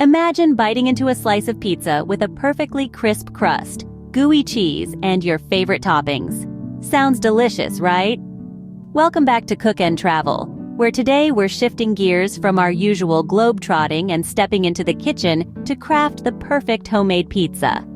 Imagine biting into a slice of pizza with a perfectly crisp crust, gooey cheese, and your favorite toppings. Sounds delicious, right? Welcome back to Cook and Travel, where today we're shifting gears from our usual globe-trotting and stepping into the kitchen to craft the perfect homemade pizza.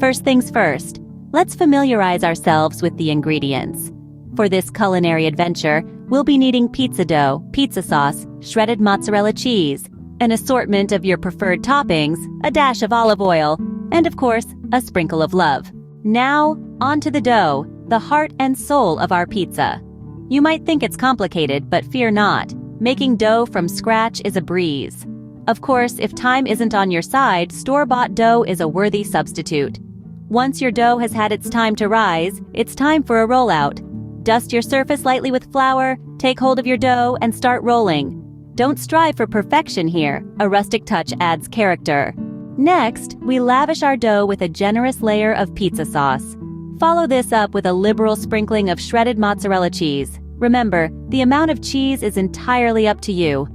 First things first, let's familiarize ourselves with the ingredients. For this culinary adventure, we'll be needing pizza dough, pizza sauce, shredded mozzarella cheese, an assortment of your preferred toppings, a dash of olive oil, and of course, a sprinkle of love. Now, onto the dough, the heart and soul of our pizza. You might think it's complicated, but fear not. Making dough from scratch is a breeze. Of course, if time isn't on your side, store-bought dough is a worthy substitute. Once your dough has had its time to rise, it's time for a rollout. Dust your surface lightly with flour, take hold of your dough, and start rolling. Don't strive for perfection here, a rustic touch adds character. Next, we lavish our dough with a generous layer of pizza sauce. Follow this up with a liberal sprinkling of shredded mozzarella cheese. Remember, the amount of cheese is entirely up to you.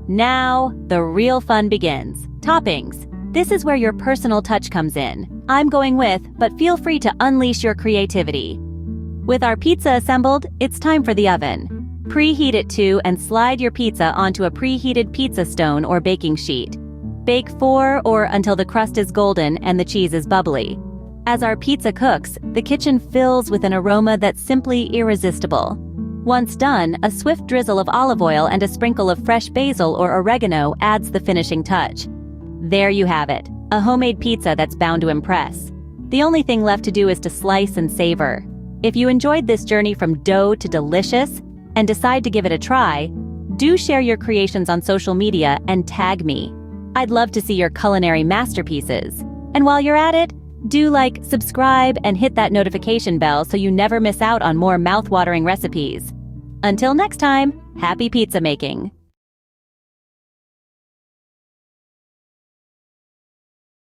Now, the real fun begins. Toppings. This is where your personal touch comes in. I'm going with, but feel free to unleash your creativity. With our pizza assembled, it's time for the oven. Preheat it to and slide your pizza onto a preheated pizza stone or baking sheet. Bake for or until the crust is golden and the cheese is bubbly. As our pizza cooks, the kitchen fills with an aroma that's simply irresistible. Once done, a swift drizzle of olive oil and a sprinkle of fresh basil or oregano adds the finishing touch. There you have it, a homemade pizza that's bound to impress. The only thing left to do is to slice and savor. If you enjoyed this journey from dough to delicious and decide to give it a try, do share your creations on social media and tag me. I'd love to see your culinary masterpieces. And while you're at it, do like, subscribe, and hit that notification bell so you never miss out on more mouth-watering recipes. Until next time, happy pizza making!